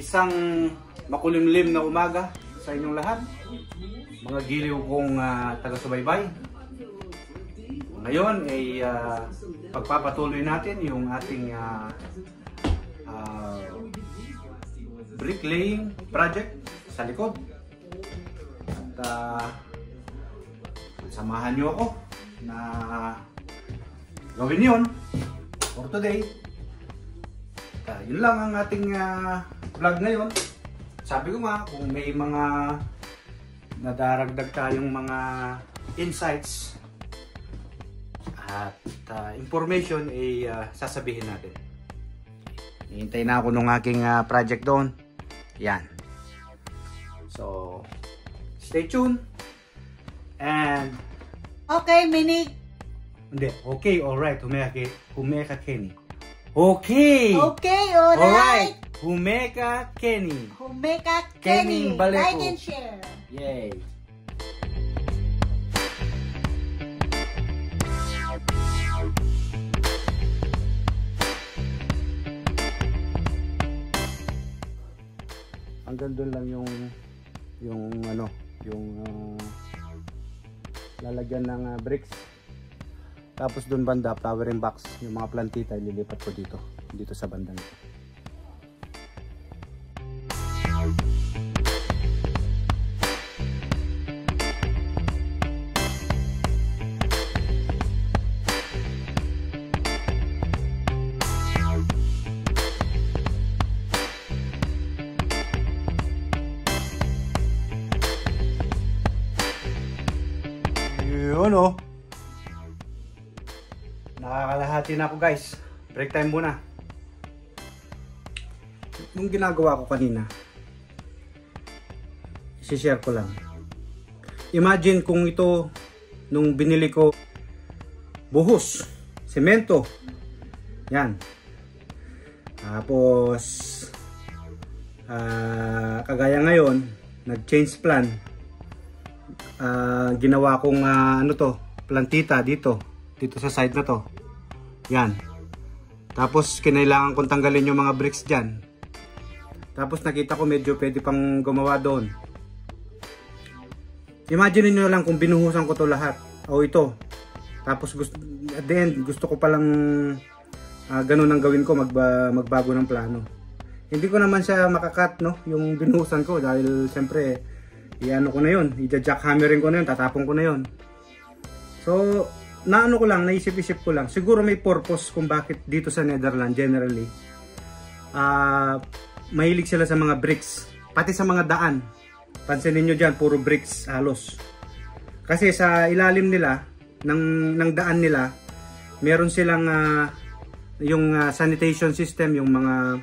Isang makulimlim na umaga sa inyong lahat, mga giliw kong taga-subaybay. Ngayon ay pagpapatuloy natin yung ating bricklaying project sa likod. At samahan nyo ako na gawin yun for today. Yun lang ang ating vlog ngayon. Sabi ko nga, kung may mga nadaragdag tayong mga insights at information ay sasabihin natin. Hihintay na ako nung aking project doon. Yan. So, stay tuned. And okay, Minig. Hindi, okay, alright. Humeka Kenny. Okay. Okay, alright. Humeka Kenny. Humeka Kenny. Baleko. Like and share. Yay. Hanggang doon lang yung lalagyan ng bricks. Tapos doon banda, flowering box, yung mga plantita ililipat ko dito sa banda nito. Yun o. Nakakalahati na ako guys. Break time muna. Yung ginagawa ko kanina, i-share ko lang. Imagine kung ito, nung binili ko, buhos, semento. Yan. Tapos, kagaya ngayon, nag-change plan. Ginawa kong plantita dito sa side na to. Yan. Tapos kinailangan kong tanggalin yung mga bricks dyan. Tapos nakita ko medyo pwede pang gumawa doon. Imagine niyo lang kung binuhusan ko to lahat o ito. Tapos at the end gusto ko palang ganun ang gawin ko, magbago ng plano. Hindi ko naman siya makakat, no, yung binuhusan ko, dahil siyempre iano ko na yun, i-jackhammering ko na yun, tatapon ko na yun. So naano ko lang, naisip-isip ko lang, siguro may purpose kung bakit dito sa Netherlands generally mahilig sila sa mga bricks, pati sa mga daan. Pansinin nyo dyan, puro bricks halos. Kasi sa ilalim nila ng daan nila, meron silang yung sanitation system, yung mga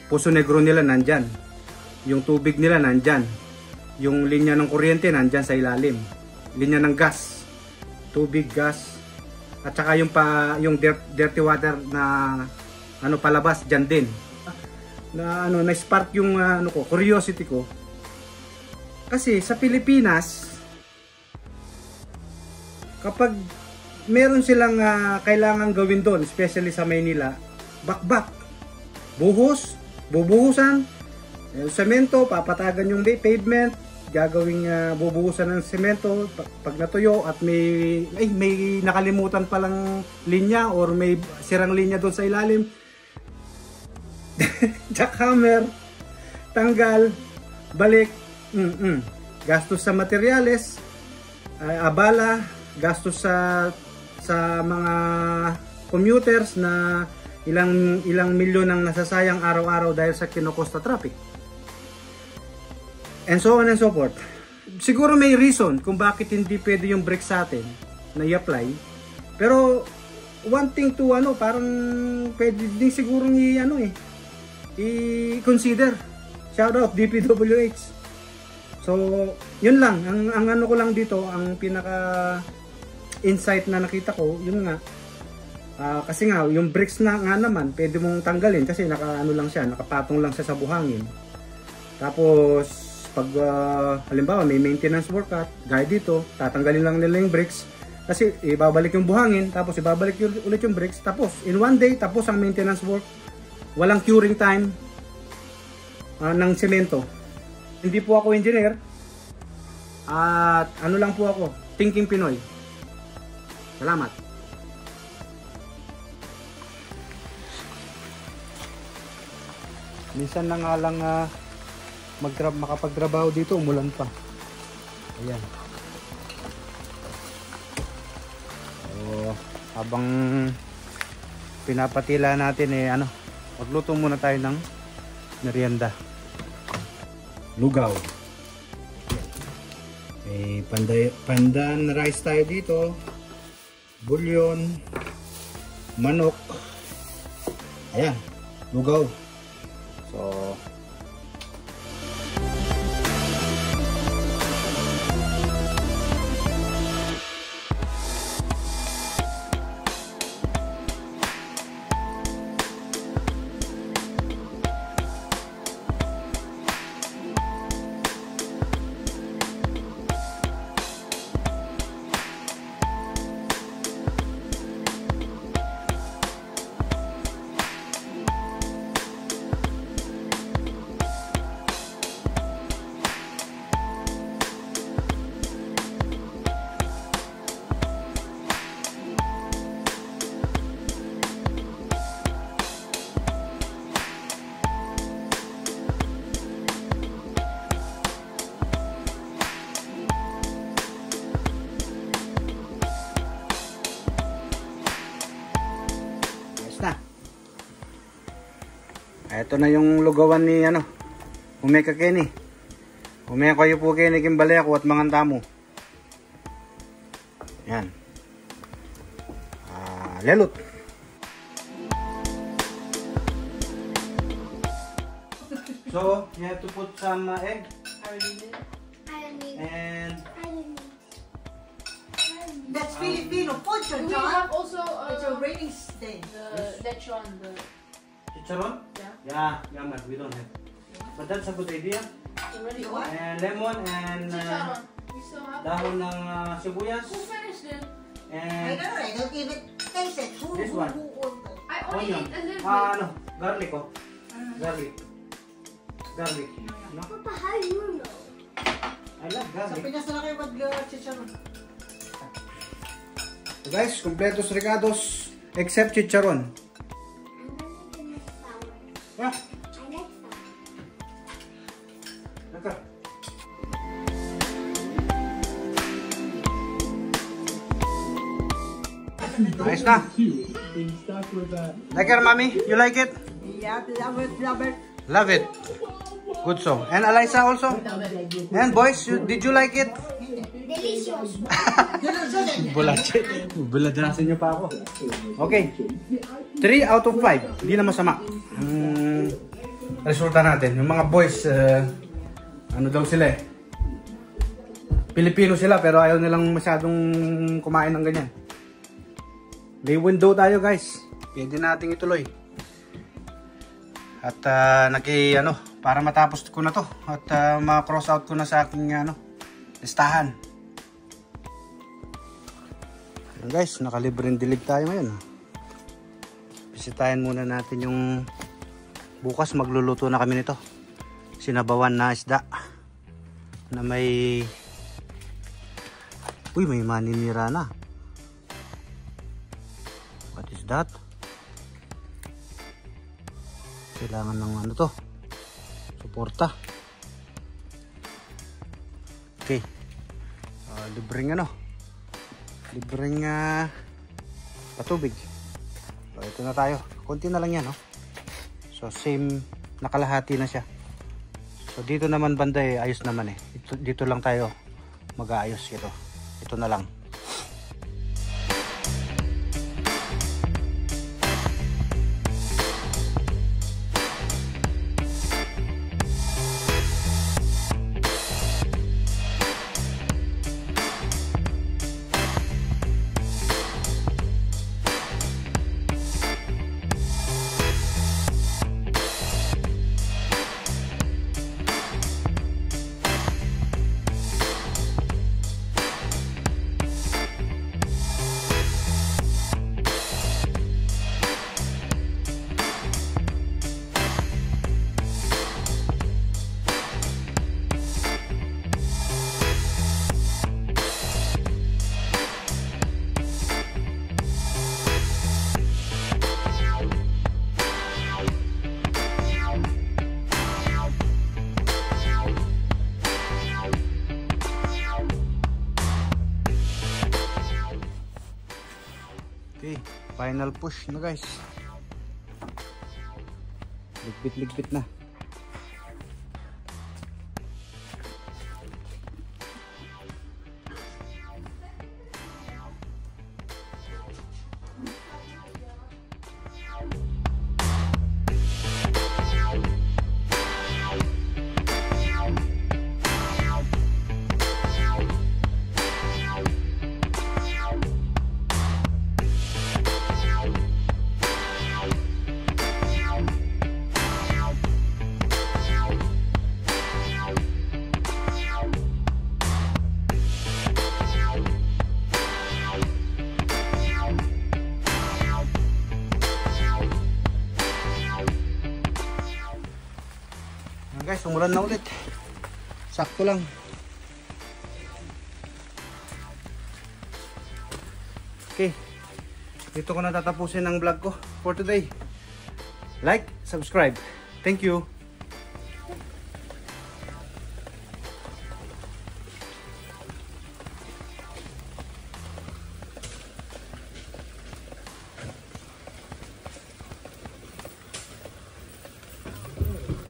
puso negro nila nandyan, yung tubig nila nandyan, yung linya ng kuryente nandyan sa ilalim, linya ng gas, tubig, gas, at saka yung dirty water na palabas diyan din. Na na-spark yung curiosity ko. Kasi sa Pilipinas, kapag meron silang kailangan gawin doon, especially sa Maynila, bakbak, bubuhusan, semento, papatagan yung pavement, gagawing bubuhusan ng semento pag natuyo at may nakalimutan palang linya or may sirang linya doon sa ilalim. Jackhammer, tanggal, balik, gastos sa materyales, abala, gastos sa mga commuters na ilang milyon ang nasasayang araw-araw dahil sa kinokosta traffic. And so on and so forth. Siguro may reason kung bakit hindi pwede yung bricks sa atin na i-apply. Pero one thing to parang pwede din siguro i-consider. Shout out DPWH. So, yun lang ang ko lang dito, ang pinaka insight na nakita ko, yun nga. Kasi nga yung bricks na nga naman, pwede mong tanggalin kasi nakapatong lang siya sa buhangin. Tapos pag halimbawa may maintenance work gaya dito, tatanggalin lang nila yung bricks kasi ibabalik yung buhangin, tapos ibabalik ulit yung bricks, tapos in one day tapos ang maintenance work, walang curing time. ng semento. Hindi po ako engineer. At ano lang po ako, thinking Pinoy. Salamat. Minsan na nga lang makapagtrabaho dito, umulan pa. Ayan. So, habang pinapatila natin magluto muna tayo ng merienda. Lugaw. Pandan rice tayo dito. Bulyon. Manok. Ayan. Lugaw. So, ito na yung lugawan ni Umeka Kenny. Umeka kayo po Kenny kimbali ako at mga tamo. Yan. Lelut. So, you have to put some egg. And That's Filipino food, We John. have also It's a rainy day. the lechon. chicharon? Yeah. Yeah, man, we don't have. But that's a good idea. Already What? on. And lemon and Chicharon. We still have. dahon ng sibuyas. Who finished it? I And don't know. I don't even taste it. This one. I only onion. ate a little bit. Garlic oh. Garlic. Garlic. No? Papa, how do you know? I love Sa garlic. Pinas na lang kayo mag-chicharon. So guys, completos recados except chicharon. I'm gonna do the sour. Yeah. I like sour. Okay. Nice na. Like it, mommy? You like it? Yeah, love it, love it. Love it. Good so. And Eliza also? And boys, did you like it? Delicious. Bulache. Buladasin niyo pa ako. Okay. 3 out of 5. Hindi na masama. Resulta natin. Yung mga boys, ano daw sila eh. Pilipino sila pero ayaw nilang masyadong kumain ng ganyan. May window tayo guys. Pwede nating ituloy. At para matapos ko na to. At ma-cross out ko na sa aking listahan. Ayan guys, nakalibreng dilig tayo ngayon. Bisitahin muna natin yung bukas magluluto na kami nito. Sinabawan na isda na may may maninira na. What is that? Kailangan ng to? Suporta. Okay. Libreng libreng patubig. So, ito na tayo. Konti na lang yan, So, same, nakalahati na siya. So, dito naman banda ayos naman dito lang tayo mag-aayos ito. Ito na lang. Final push na guys. Ligbit na. Guys, umulan na ulit. Sakto lang. Okay. Dito ko na tatapusin ang vlog ko for today. Like, subscribe. Thank you.